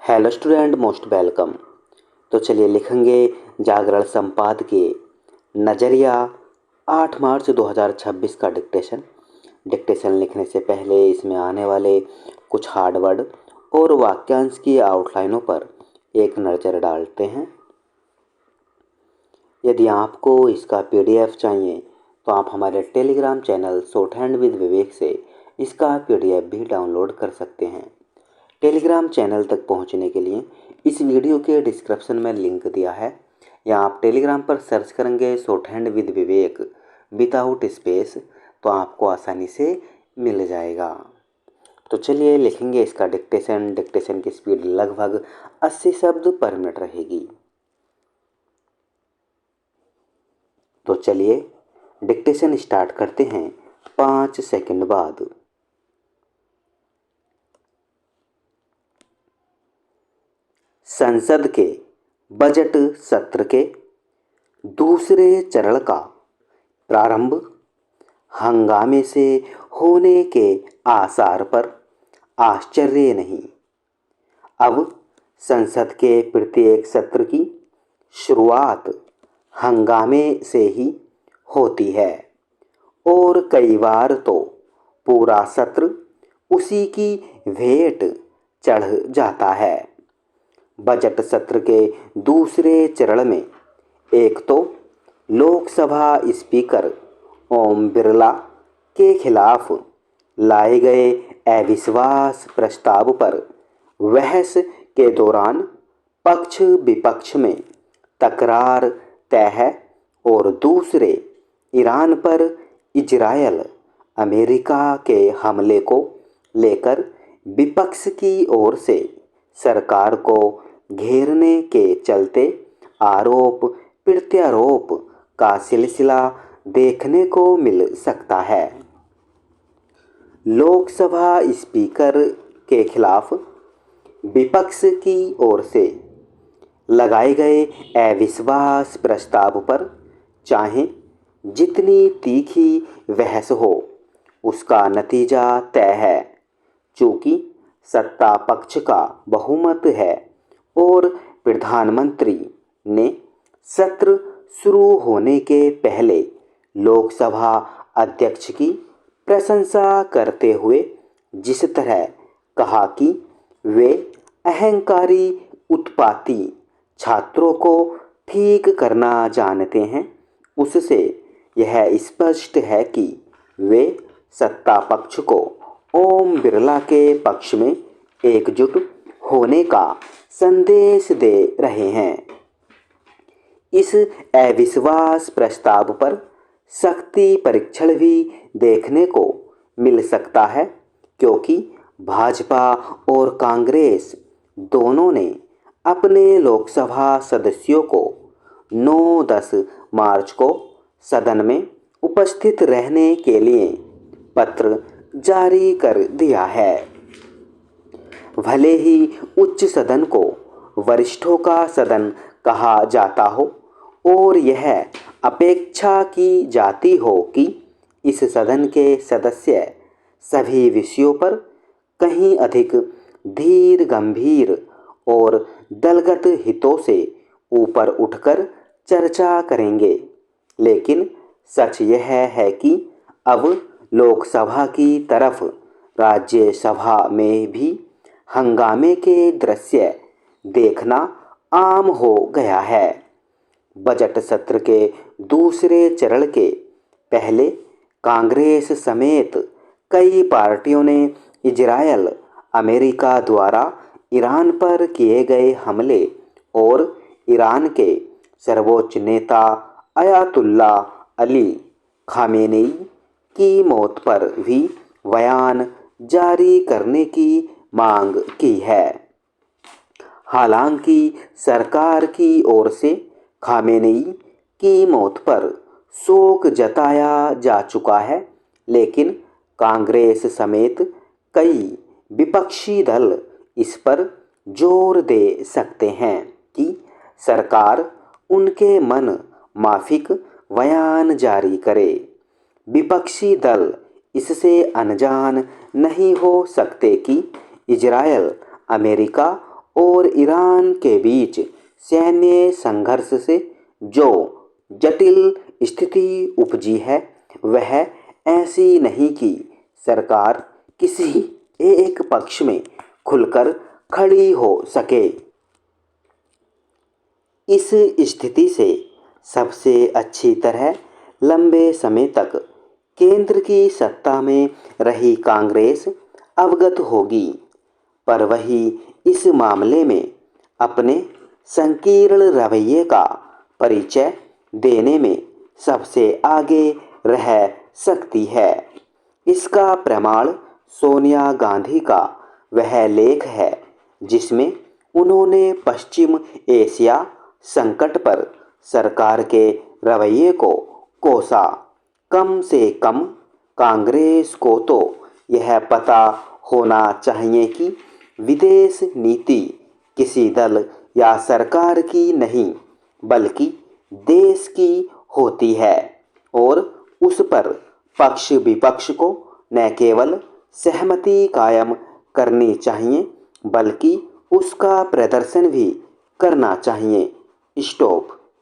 Hello student, most welcome. तो चलिए लिखेंगे जागरण संपादकीय नज़रिया 8 मार्च 2026 का डिक्टेशन लिखने से पहले इसमें आने वाले कुछ हार्ड वर्ड और वाक्यांश की आउटलाइनों पर एक नज़र डालते हैं। यदि आपको इसका पीडीएफ चाहिए तो आप हमारे Telegram channel short hand with Vivek से इसका पीडीएफ भी डाउनलोड कर सकते हैं। टेलीग्राम चैनल तक पहुंचने के लिए इस वीडियो के डिस्क्रिप्शन में लिंक दिया है, या आप टेलीग्राम पर सर्च करेंगे short hand with Vivek without space तो आपको आसानी से मिल जाएगा। तो चलिए लिखेंगे इसका डिक्टेशन की स्पीड लगभग 80 शब्द पर मिनट रहेगी। तो चलिए डिक्टेशन स्टार्ट करते हैं 5 सेकंड बाद। संसद के बजट सत्र के दूसरे चरण का प्रारंभ हंगामे से होने के आसार पर आश्चर्य नहीं। अब संसद के प्रत्येक सत्र की शुरुआत हंगामे से ही होती है और कई बार तो पूरा सत्र उसी की भेंट चढ़ जाता है। बजट सत्र के दूसरे चरण में एक तो लोकसभा स्पीकर ओम बिरला के खिलाफ लाए गए अविश्वास प्रस्ताव पर बहस के दौरान पक्ष विपक्ष में तकरार तय है और दूसरे ईरान पर इजरायल अमेरिका के हमले को लेकर विपक्ष की ओर से सरकार को घेरने के चलते आरोप प्रत्यारोप का सिलसिला देखने को मिल सकता है। लोकसभा स्पीकर के खिलाफ विपक्ष की ओर से लगाए गए अविश्वास प्रस्ताव पर चाहे जितनी तीखी बहस हो, उसका नतीजा तय है। चूँकि सत्ता पक्ष का बहुमत है और प्रधानमंत्री ने सत्र शुरू होने के पहले लोकसभा अध्यक्ष की प्रशंसा करते हुए जिस तरह कहा कि वे अहंकारी उत्पाती छात्रों को ठीक करना जानते हैं, उससे यह स्पष्ट है कि वे सत्ता पक्ष को ओम बिरला के पक्ष में एकजुट होने का संदेश दे रहे हैं। इस अविश्वास प्रस्ताव पर शक्ति परीक्षण भी देखने को मिल सकता है, क्योंकि भाजपा और कांग्रेस दोनों ने अपने लोकसभा सदस्यों को 9-10 मार्च को सदन में उपस्थित रहने के लिए पत्र जारी कर दिया है। भले ही उच्च सदन को वरिष्ठों का सदन कहा जाता हो और यह अपेक्षा की जाती हो कि इस सदन के सदस्य सभी विषयों पर कहीं अधिक धीर गंभीर और दलगत हितों से ऊपर उठकर चर्चा करेंगे, लेकिन सच यह है कि अब लोकसभा की तरफ राज्यसभा में भी हंगामे के दृश्य देखना आम हो गया है। बजट सत्र के दूसरे चरण के पहले कांग्रेस समेत कई पार्टियों ने इजरायल अमेरिका द्वारा ईरान पर किए गए हमले और ईरान के सर्वोच्च नेता अयातुल्ला अली खामेनेई की मौत पर भी बयान जारी करने की मांग की है। हालांकि सरकार की ओर से खामेनेई की मौत पर शोक जताया जा चुका है, लेकिन कांग्रेस समेत कई विपक्षी दल इस पर जोर दे सकते हैं कि सरकार उनके मन माफिक बयान जारी करे। विपक्षी दल इससे अनजान नहीं हो सकते कि इजरायल अमेरिका और ईरान के बीच सैन्य संघर्ष से जो जटिल स्थिति उपजी है वह ऐसी नहीं कि सरकार किसी एक पक्ष में खुलकर खड़ी हो सके। इस स्थिति से सबसे अच्छी तरह लंबे समय तक केंद्र की सत्ता में रही कांग्रेस अवगत होगी, पर वही इस मामले में अपने संकीर्ण रवैये का परिचय देने में सबसे आगे रह सकती है। इसका प्रमाण सोनिया गांधी का वह लेख है जिसमें उन्होंने पश्चिम एशिया संकट पर सरकार के रवैये को कोसा। कम से कम कांग्रेस को तो यह पता होना चाहिए कि विदेश नीति किसी दल या सरकार की नहीं बल्कि देश की होती है और उस पर पक्ष विपक्ष को न केवल सहमति कायम करनी चाहिए बल्कि उसका प्रदर्शन भी करना चाहिए। स्टॉप।